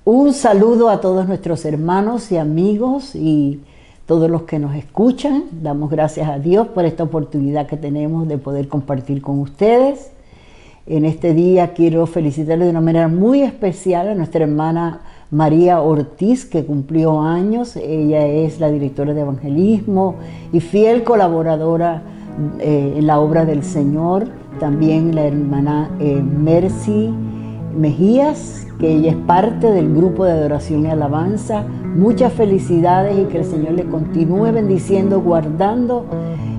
Un saludo a todos nuestros hermanos y amigos y todos los que nos escuchan. Damos gracias a Dios por esta oportunidad que tenemos de poder compartir con ustedes. En este día quiero felicitarle de una manera muy especial a nuestra hermana María Ortiz, que cumplió años. Ella es la directora de evangelismo y fiel colaboradora en la obra del Señor. También la hermana Mercy Mejías, que ella es parte del grupo de adoración y alabanza. Muchas felicidades y que el Señor le continúe bendiciendo, guardando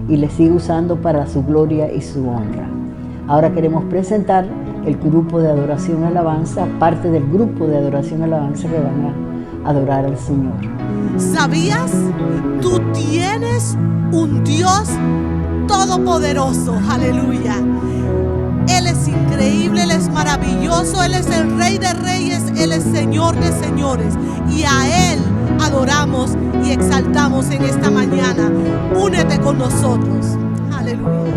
y le siga usando para su gloria y su honra. Ahora queremos presentar el grupo de adoración y alabanza, parte del grupo de adoración y alabanza que van a adorar al Señor. ¿Sabías? Tú tienes un Dios todopoderoso. Aleluya. Él es increíble, Él es maravilloso, Él es el Rey de Reyes, Él es Señor de Señores. Y a Él adoramos y exaltamos en esta mañana. Únete con nosotros. Aleluya.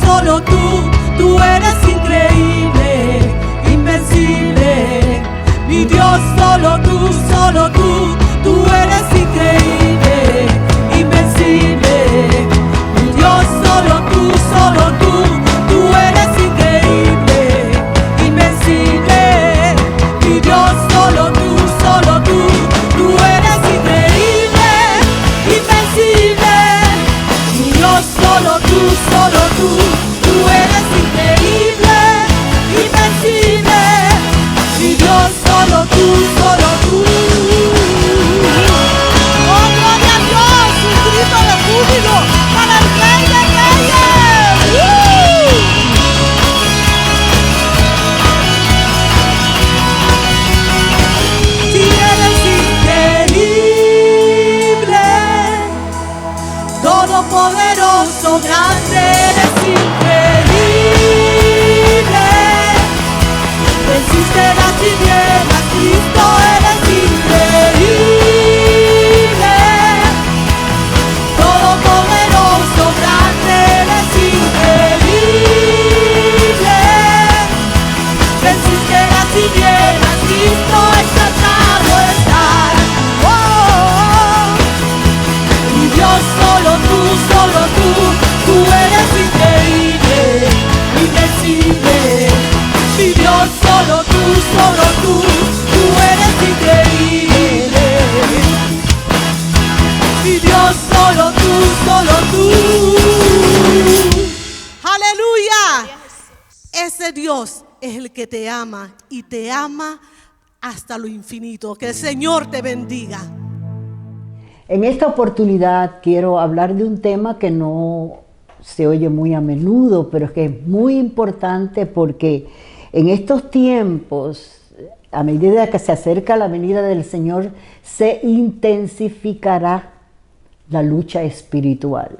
Solo tú, tú eres increíble. ese Dios es el que te ama y te ama hasta lo infinito. Que el Señor te bendiga. En esta oportunidad quiero hablar de un tema que no se oye muy a menudo, pero es que es muy importante porque en estos tiempos, a medida que se acerca la venida del Señor, se intensificará la lucha espiritual.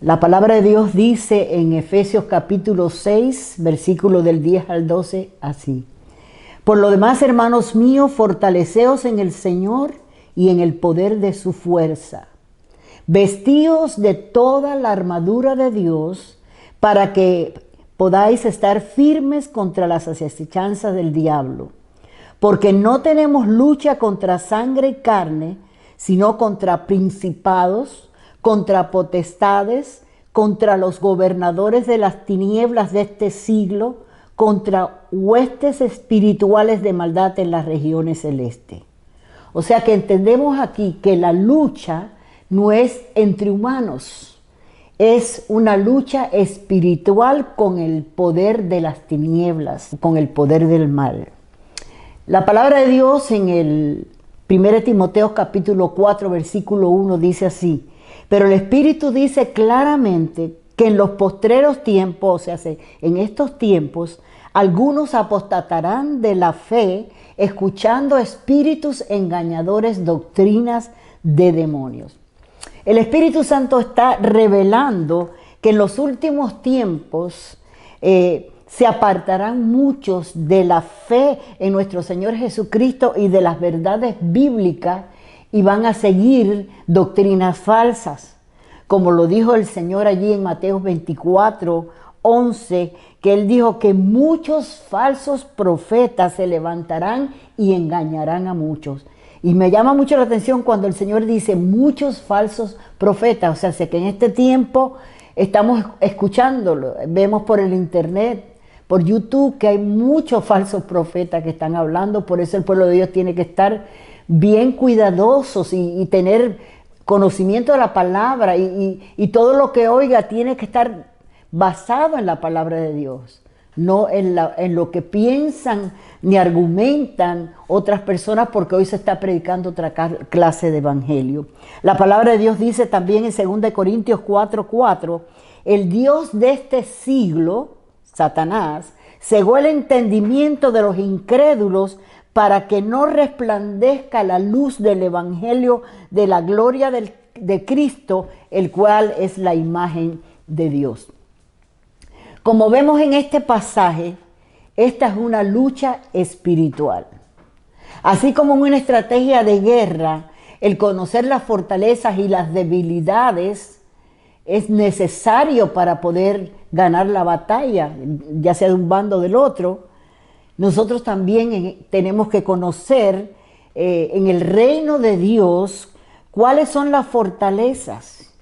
La palabra de Dios dice en Efesios capítulo 6, versículo del 10 al 12, así: Por lo demás, hermanos míos, fortaleceos en el Señor y en el poder de su fuerza. Vestíos de toda la armadura de Dios para que podáis estar firmes contra las asechanzas del diablo. Porque no tenemos lucha contra sangre y carne, sino contra principados, contra potestades, contra los gobernadores de las tinieblas de este siglo, contra huestes espirituales de maldad en las regiones celestes. O sea que entendemos aquí que la lucha no es entre humanos, es una lucha espiritual con el poder de las tinieblas, con el poder del mal. La palabra de Dios en el 1 Timoteo capítulo 4 versículo 1 dice así: Pero el Espíritu dice claramente que en los postreros tiempos, o sea, en estos tiempos, algunos apostatarán de la fe, escuchando espíritus engañadores, doctrinas de demonios. El Espíritu Santo está revelando que en los últimos tiempos se apartarán muchos de la fe en nuestro Señor Jesucristo y de las verdades bíblicas y van a seguir doctrinas falsas. Como lo dijo el Señor allí en Mateo 24, 11, que Él dijo que muchos falsos profetas se levantarán y engañarán a muchos. Y me llama mucho la atención cuando el Señor dice muchos falsos profetas. O sea, sé que en este tiempo estamos escuchándolo, vemos por el internet, por YouTube, que hay muchos falsos profetas que están hablando. Por eso el pueblo de Dios tiene que estar bien cuidadosos y tener conocimiento de la palabra y todo lo que oiga tiene que estar basado en la palabra de Dios, no en lo que piensan ni argumentan otras personas, porque hoy se está predicando otra clase de evangelio. La palabra de Dios dice también en 2 Corintios 4:4, el Dios de este siglo, Satanás, cegó el entendimiento de los incrédulos para que no resplandezca la luz del evangelio de la gloria de Cristo, el cual es la imagen de Dios. Como vemos en este pasaje, esta es una lucha espiritual. Así como en una estrategia de guerra, el conocer las fortalezas y las debilidades es necesario para poder ganar la batalla, ya sea de un bando o del otro. Nosotros también tenemos que conocer en el reino de Dios cuáles son las fortalezas.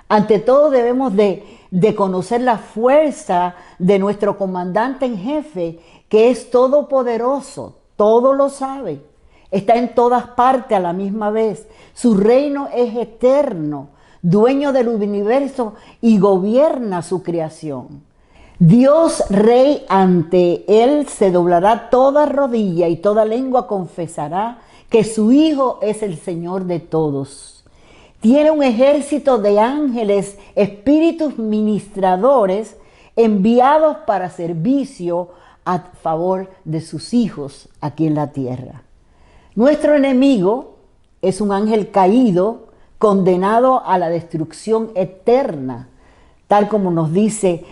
Ante todo debemos de conocer la fuerza de nuestro comandante en jefe, que es todopoderoso, todo lo sabe, está en todas partes a la misma vez. Su reino es eterno, dueño del universo y gobierna su creación. Dios Rey, ante Él se doblará toda rodilla y toda lengua confesará que su Hijo es el Señor de todos. Tiene un ejército de ángeles, espíritus ministradores, enviados para servicio a favor de sus hijos aquí en la tierra. Nuestro enemigo es un ángel caído, condenado a la destrucción eterna, tal como nos dice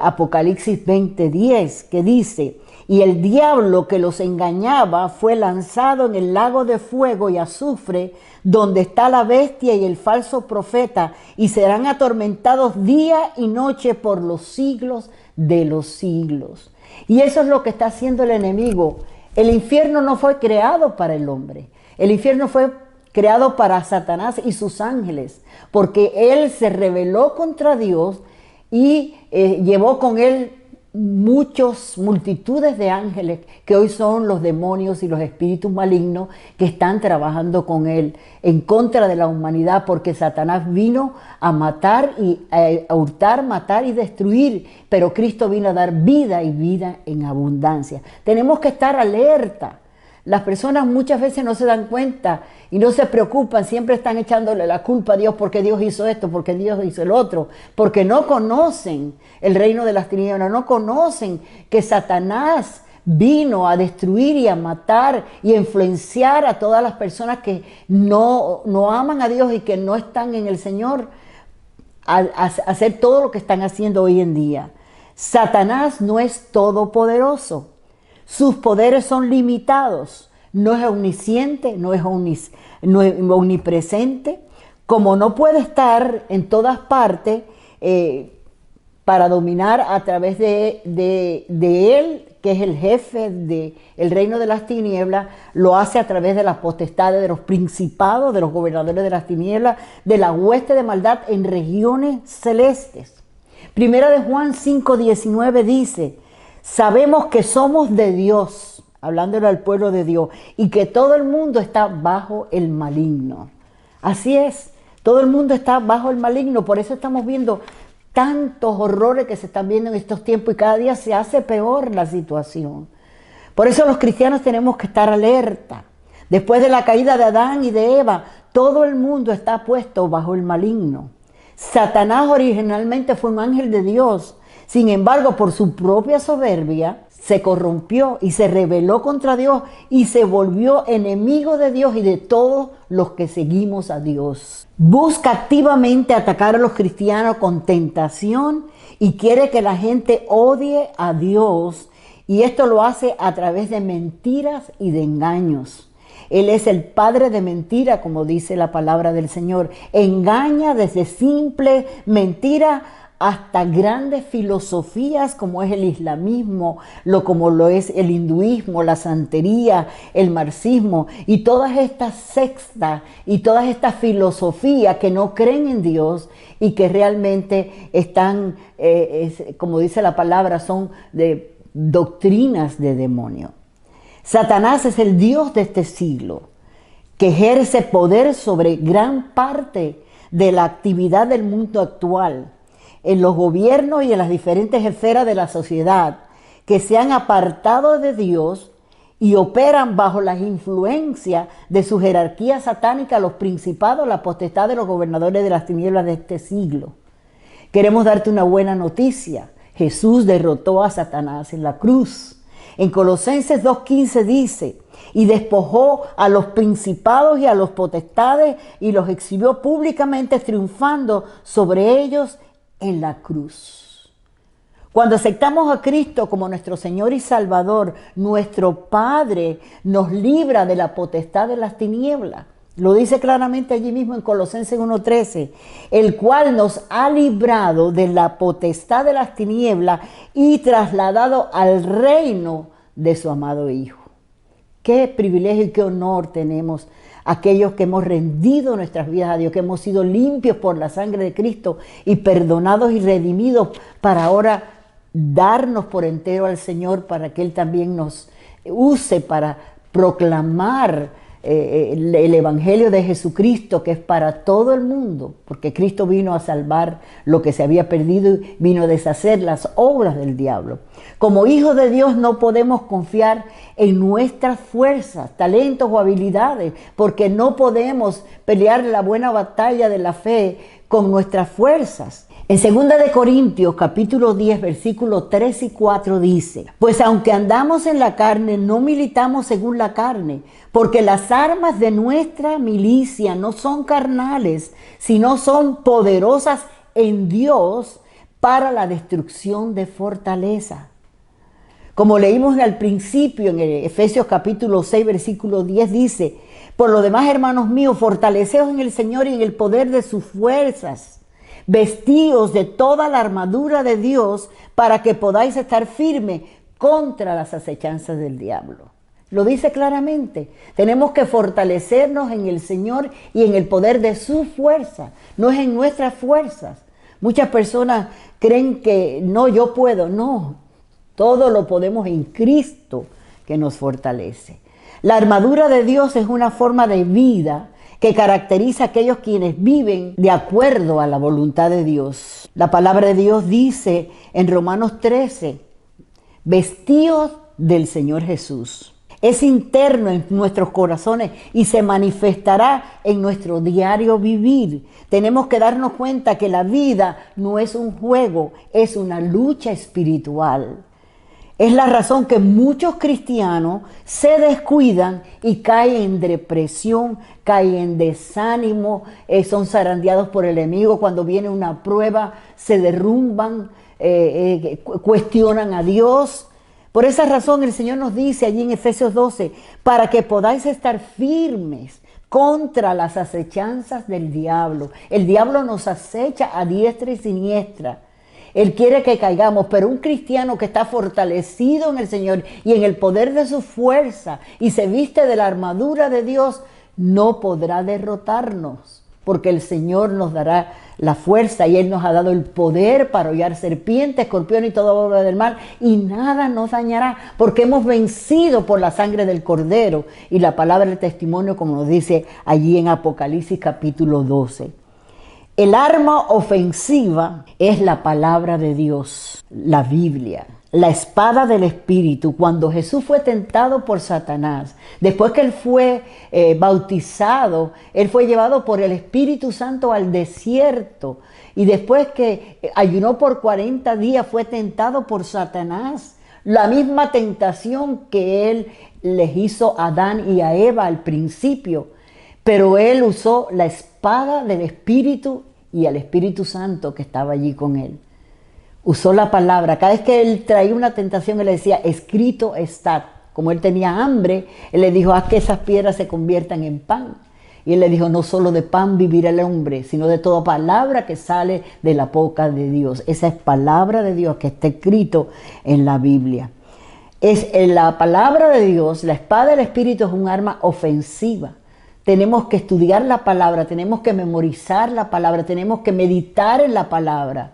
Apocalipsis 20:10, que dice: y el diablo que los engañaba fue lanzado en el lago de fuego y azufre, donde está la bestia y el falso profeta, y serán atormentados día y noche por los siglos de los siglos. Y eso es lo que está haciendo el enemigo. El infierno no fue creado para el hombre. El infierno fue creado para Satanás y sus ángeles, porque él se rebeló contra Dios y llevó con él multitudes de ángeles que hoy son los demonios y los espíritus malignos que están trabajando con él en contra de la humanidad, porque Satanás vino a matar y a hurtar, matar y destruir, pero Cristo vino a dar vida y vida en abundancia. Tenemos que estar alerta. Las personas muchas veces no se dan cuenta y no se preocupan, siempre están echándole la culpa a Dios porque Dios hizo esto, porque Dios hizo el otro, porque no conocen el reino de las tinieblas, no conocen que Satanás vino a destruir y a matar y a influenciar a todas las personas que no aman a Dios y que no están en el Señor a hacer todo lo que están haciendo hoy en día. Satanás no es todopoderoso. Sus poderes son limitados, no es omnisciente, no es omnipresente, como no puede estar en todas partes para dominar a través de él, que es el jefe del reino de las tinieblas, lo hace a través de las potestades, de los principados, de los gobernadores de las tinieblas, de la hueste de maldad en regiones celestes. Primera de Juan 5:19 dice: sabemos que somos de Dios, hablándole al pueblo de Dios, y que todo el mundo está bajo el maligno. Así es, todo el mundo está bajo el maligno, por eso estamos viendo tantos horrores que se están viendo en estos tiempos y cada día se hace peor la situación. Por eso los cristianos tenemos que estar alerta. Después de la caída de Adán y de Eva, todo el mundo está puesto bajo el maligno. Satanás originalmente fue un ángel de Dios. Sin embargo, por su propia soberbia, se corrompió y se rebeló contra Dios y se volvió enemigo de Dios y de todos los que seguimos a Dios. Busca activamente atacar a los cristianos con tentación y quiere que la gente odie a Dios, y esto lo hace a través de mentiras y de engaños. Él es el padre de mentira, como dice la palabra del Señor. Engaña desde simple mentira hasta grandes filosofías como es el islamismo, como lo es el hinduismo, la santería, el marxismo y todas estas sectas y todas estas filosofías que no creen en Dios y que realmente están, como dice la palabra, son de doctrinas de demonio. Satanás es el Dios de este siglo, que ejerce poder sobre gran parte de la actividad del mundo actual, en los gobiernos y en las diferentes esferas de la sociedad, que se han apartado de Dios y operan bajo la influencia de su jerarquía satánica, los principados, la potestad de los gobernadores de las tinieblas de este siglo. Queremos darte una buena noticia. Jesús derrotó a Satanás en la cruz. En Colosenses 2:15 dice: y despojó a los principados y a los potestades y los exhibió públicamente, triunfando sobre ellos en la cruz. Cuando aceptamos a Cristo como nuestro Señor y Salvador, nuestro Padre nos libra de la potestad de las tinieblas. Lo dice claramente allí mismo en Colosenses 1:13, el cual nos ha librado de la potestad de las tinieblas y trasladado al reino de su amado Hijo. Qué privilegio y qué honor tenemos aquellos que hemos rendido nuestras vidas a Dios, que hemos sido limpios por la sangre de Cristo y perdonados y redimidos para ahora darnos por entero al Señor, para que Él también nos use para proclamar el Evangelio de Jesucristo, que es para todo el mundo, porque Cristo vino a salvar lo que se había perdido y vino a deshacer las obras del diablo. Como hijos de Dios no podemos confiar en nuestras fuerzas, talentos o habilidades, porque no podemos pelear la buena batalla de la fe con nuestras fuerzas. En 2 de Corintios, capítulo 10, versículos 3 y 4 dice: pues aunque andamos en la carne, no militamos según la carne, porque las armas de nuestra milicia no son carnales, sino son poderosas en Dios para la destrucción de fortaleza. Como leímos al principio en Efesios capítulo 6, versículo 10 dice: por lo demás, hermanos míos, fortaleceos en el Señor y en el poder de sus fuerzas. Vestíos de toda la armadura de Dios para que podáis estar firmes contra las acechanzas del diablo. Lo dice claramente. Tenemos que fortalecernos en el Señor y en el poder de su fuerza. No es en nuestras fuerzas. Muchas personas creen que no, yo puedo. No, Todo lo podemos en Cristo que nos fortalece. La armadura de Dios es una forma de vida que caracteriza a aquellos quienes viven de acuerdo a la voluntad de Dios. La palabra de Dios dice en Romanos 13, vestíos del Señor Jesús. Es interno en nuestros corazones y se manifestará en nuestro diario vivir. Tenemos que darnos cuenta que la vida no es un juego, es una lucha espiritual. Es la razón que muchos cristianos se descuidan y caen en depresión, caen en desánimo, son zarandeados por el enemigo. Cuando viene una prueba, se derrumban, cuestionan a Dios. Por esa razón el Señor nos dice allí en Efesios 12, para que podáis estar firmes contra las acechanzas del diablo. El diablo nos acecha a diestra y siniestra. Él quiere que caigamos, pero un cristiano que está fortalecido en el Señor y en el poder de su fuerza y se viste de la armadura de Dios, no podrá derrotarnos, porque el Señor nos dará la fuerza y Él nos ha dado el poder para hollar serpientes, escorpiones y toda obra del mal, y nada nos dañará, porque hemos vencido por la sangre del Cordero y la palabra del testimonio, como nos dice allí en Apocalipsis capítulo 12. El arma ofensiva es la palabra de Dios, la Biblia, la espada del Espíritu. Cuando Jesús fue tentado por Satanás, después que Él fue bautizado, Él fue llevado por el Espíritu Santo al desierto. Y después que ayunó por 40 días, fue tentado por Satanás. La misma tentación que Él les hizo a Adán y a Eva al principio. Pero Él usó la espada del Espíritu y al Espíritu Santo que estaba allí con Él. Usó la palabra. Cada vez que Él traía una tentación, Él le decía, escrito está. Como Él tenía hambre, Él le dijo, haz que esas piedras se conviertan en pan. Y Él le dijo, no solo de pan vivirá el hombre, sino de toda palabra que sale de la boca de Dios. Esa es palabra de Dios que está escrito en la Biblia. Es la palabra de Dios, la espada del Espíritu es un arma ofensiva. Tenemos que estudiar la palabra, tenemos que memorizar la palabra, tenemos que meditar en la palabra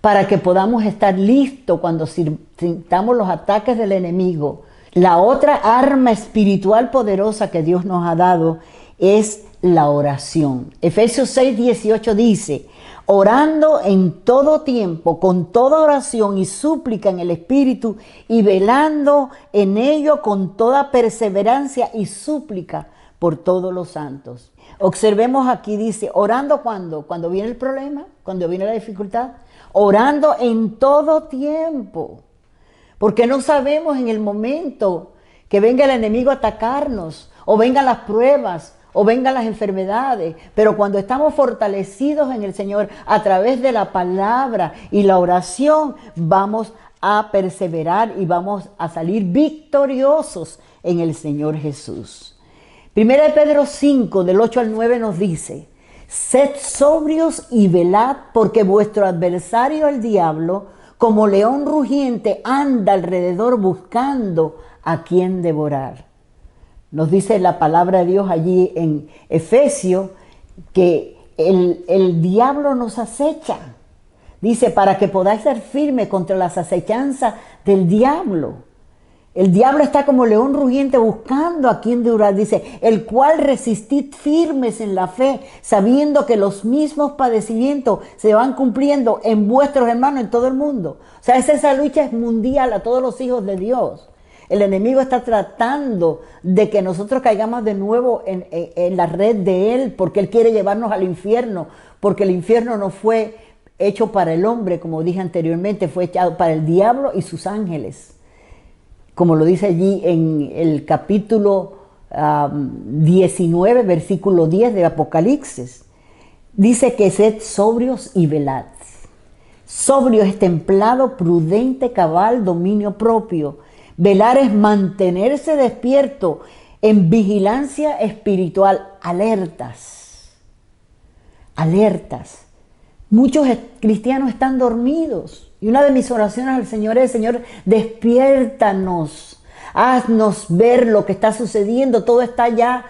para que podamos estar listos cuando sintamos los ataques del enemigo. La otra arma espiritual poderosa que Dios nos ha dado es la oración. Efesios 6:18 dice, orando en todo tiempo, con toda oración y súplica en el Espíritu y velando en ello con toda perseverancia y súplica por todos los santos. Observemos aquí, dice, orando cuando viene el problema, cuando viene la dificultad, orando en todo tiempo, porque no sabemos en el momento que venga el enemigo a atacarnos, o vengan las pruebas, o vengan las enfermedades, pero cuando estamos fortalecidos en el Señor a través de la palabra y la oración, vamos a perseverar y vamos a salir victoriosos en el Señor Jesús. Primera de Pedro 5, del 8 al 9 nos dice, sed sobrios y velad, porque vuestro adversario el diablo, como león rugiente, anda alrededor buscando a quien devorar. Nos dice la palabra de Dios allí en Efesios que el diablo nos acecha. Dice, para que podáis ser firmes contra las acechanzas del diablo. El diablo está como león rugiente buscando a quien devorar. Dice, el cual resistid firmes en la fe, sabiendo que los mismos padecimientos se van cumpliendo en vuestros hermanos en todo el mundo. O sea, esa lucha es mundial a todos los hijos de Dios. El enemigo está tratando de que nosotros caigamos de nuevo en la red de él, porque él quiere llevarnos al infierno, porque el infierno no fue hecho para el hombre, como dije anteriormente, fue hecho para el diablo y sus ángeles. Como lo dice allí en el capítulo 19, versículo 10 de Apocalipsis. Dice que sed sobrios y velad. Sobrio es templado, prudente, cabal, dominio propio. Velar es mantenerse despierto en vigilancia espiritual, alertas. Alertas. Muchos cristianos están dormidos. Y una de mis oraciones al Señor es, Señor, despiértanos, haznos ver lo que está sucediendo. Todo está ya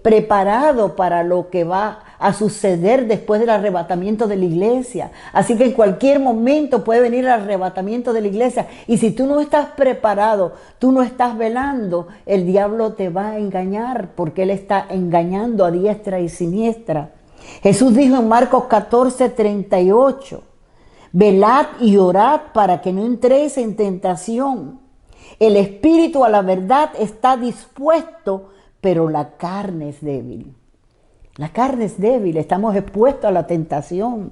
preparado para lo que va a suceder después del arrebatamiento de la iglesia. Así que en cualquier momento puede venir el arrebatamiento de la iglesia. Y si tú no estás preparado, tú no estás velando, el diablo te va a engañar, porque él está engañando a diestra y siniestra. Jesús dijo en Marcos 14:38, velad y orad para que no entréis en tentación. El espíritu a la verdad está dispuesto, pero la carne es débil. La carne es débil, estamos expuestos a la tentación.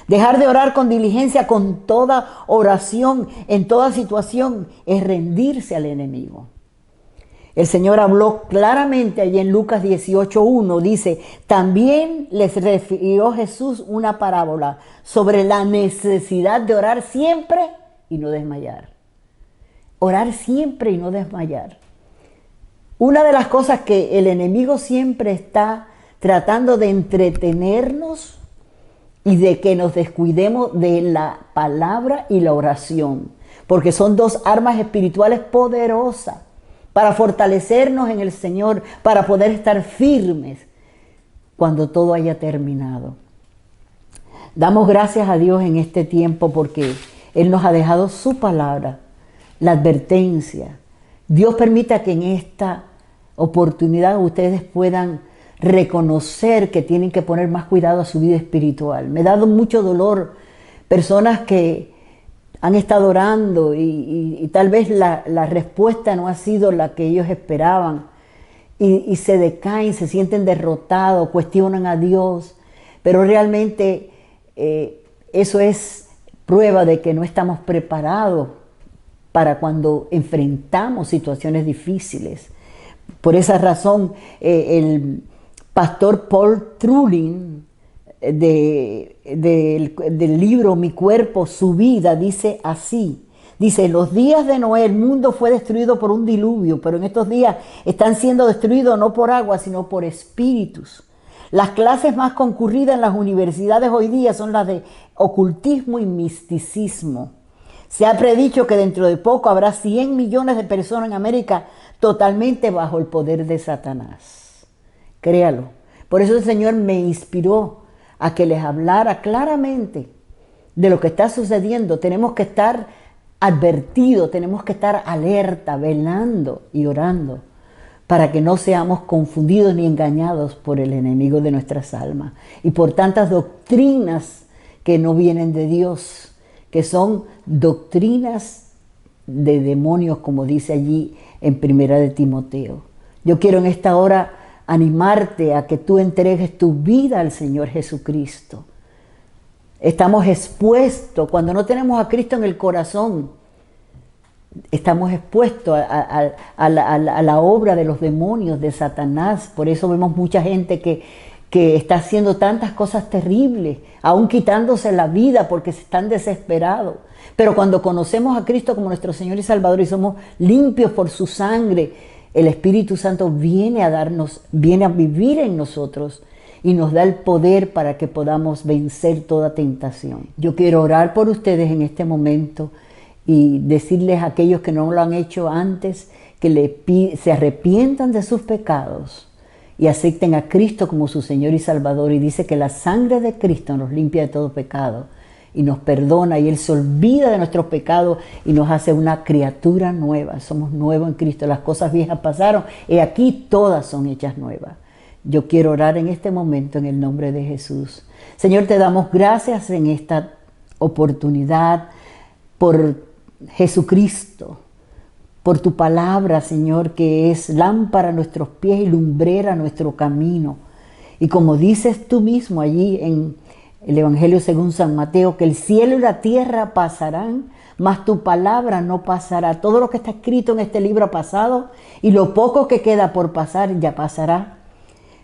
Dejar de orar con diligencia, con toda oración, en toda situación, es rendirse al enemigo. El Señor habló claramente allí en Lucas 18:1, dice, también les refirió Jesús una parábola sobre la necesidad de orar siempre y no desmayar. Orar siempre y no desmayar. Una de las cosas que el enemigo siempre está tratando de entretenernos y de que nos descuidemos de la palabra y la oración, porque son dos armas espirituales poderosas para fortalecernos en el Señor, para poder estar firmes cuando todo haya terminado. Damos gracias a Dios en este tiempo porque Él nos ha dejado su palabra, la advertencia. Dios permita que en esta oportunidad ustedes puedan reconocer que tienen que poner más cuidado a su vida espiritual. Me ha dado mucho dolor personas que han estado orando y tal vez la respuesta no ha sido la que ellos esperaban y se decaen, se sienten derrotados, cuestionan a Dios, pero realmente eso es prueba de que no estamos preparados para cuando enfrentamos situaciones difíciles. Por esa razón, el pastor Paul Trulin, del libro Mi cuerpo, su vida, dice así. Dice, en los días de Noé el mundo fue destruido por un diluvio, pero en estos días están siendo destruidos no por agua, sino por espíritus. Las clases más concurridas en las universidades hoy día son las de ocultismo y misticismo. Se ha predicho que dentro de poco habrá 100 millones de personas en América totalmente bajo el poder de Satanás. Créalo. Por eso el Señor me inspiró a que les hablara claramente de lo que está sucediendo. Tenemos que estar advertidos, tenemos que estar alerta, velando y orando para que no seamos confundidos ni engañados por el enemigo de nuestras almas y por tantas doctrinas que no vienen de Dios, que son doctrinas de demonios, como dice allí en Primera de Timoteo. Yo quiero en esta hora animarte a que tú entregues tu vida al Señor Jesucristo. Estamos expuestos, cuando no tenemos a Cristo en el corazón, estamos expuestos a la obra de los demonios, de Satanás. Por eso vemos mucha gente que está haciendo tantas cosas terribles, aún quitándose la vida porque están desesperados. Pero cuando conocemos a Cristo como nuestro Señor y Salvador y somos limpios por su sangre, el Espíritu Santo viene a vivir en nosotros y nos da el poder para que podamos vencer toda tentación. Yo quiero orar por ustedes en este momento y decirles a aquellos que no lo han hecho antes que se arrepientan de sus pecados y acepten a Cristo como su Señor y Salvador. Y dice que la sangre de Cristo nos limpia de todo pecado y nos perdona, y Él se olvida de nuestros pecados y nos hace una criatura nueva. Somos nuevos en Cristo. Las cosas viejas pasaron y aquí todas son hechas nuevas. Yo quiero orar en este momento en el nombre de Jesús. Señor, te damos gracias en esta oportunidad por Jesucristo, por tu palabra, Señor, que es lámpara a nuestros pies y lumbrera a nuestro camino. Y como dices tú mismo allí en el Evangelio según San Mateo, que el cielo y la tierra pasarán, mas tu palabra no pasará. Todo lo que está escrito en este libro ha pasado y lo poco que queda por pasar ya pasará.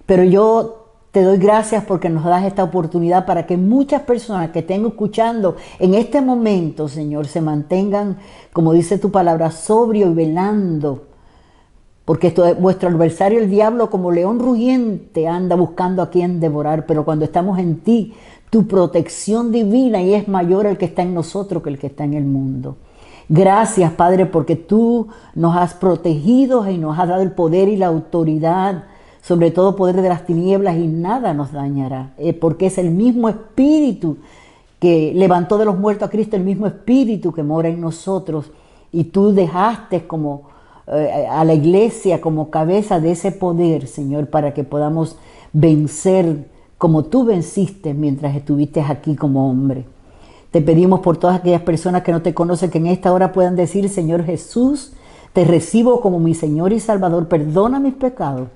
Pero yo te doy gracias porque nos das esta oportunidad para que muchas personas que estén escuchando en este momento, Señor, se mantengan, como dice tu palabra, sobrio y velando. Porque vuestro adversario, el diablo, como león rugiente, anda buscando a quien devorar. Pero cuando estamos en ti, tu protección divina, y es mayor el que está en nosotros que el que está en el mundo. Gracias, Padre, porque tú nos has protegido y nos has dado el poder y la autoridad sobre todo poder de las tinieblas, y nada nos dañará, porque es el mismo Espíritu que levantó de los muertos a Cristo, el mismo Espíritu que mora en nosotros, y tú dejaste como a la iglesia como cabeza de ese poder, Señor, para que podamos vencer como tú venciste mientras estuviste aquí como hombre. Te pedimos por todas aquellas personas que no te conocen, que en esta hora puedan decir: Señor Jesús, te recibo como mi Señor y Salvador, perdona mis pecados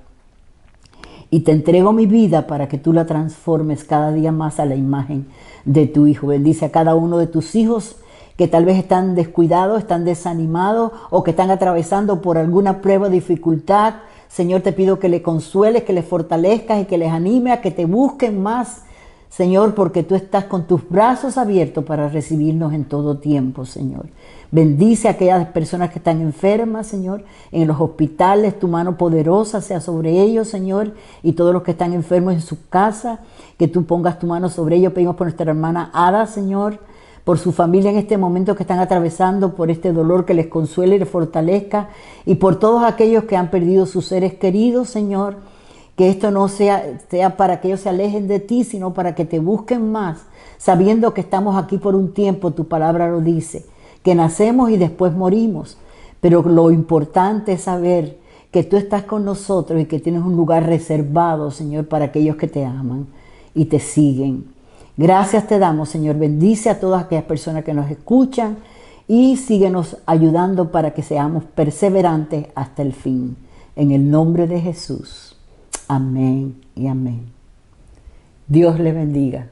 y te entrego mi vida para que tú la transformes cada día más a la imagen de tu Hijo. Bendice a cada uno de tus hijos que tal vez están descuidados, están desanimados o que están atravesando por alguna prueba o dificultad. Señor, te pido que les consueles, que les fortalezcas y que les anime a que te busquen más, Señor, porque tú estás con tus brazos abiertos para recibirnos en todo tiempo, Señor. Bendice a aquellas personas que están enfermas, Señor, en los hospitales. Tu mano poderosa sea sobre ellos, Señor, y todos los que están enfermos en su casa, que tú pongas tu mano sobre ellos. Pedimos por nuestra hermana Ada, Señor, por su familia en este momento que están atravesando por este dolor, que les consuele y les fortalezca, y por todos aquellos que han perdido sus seres queridos, Señor, que esto no sea para que ellos se alejen de ti, sino para que te busquen más, sabiendo que estamos aquí por un tiempo. Tu palabra lo dice, que nacemos y después morimos, pero lo importante es saber que tú estás con nosotros y que tienes un lugar reservado, Señor, para aquellos que te aman y te siguen. Gracias te damos, Señor. Bendice a todas aquellas personas que nos escuchan y síguenos ayudando para que seamos perseverantes hasta el fin. En el nombre de Jesús. Amén y amén. Dios le bendiga.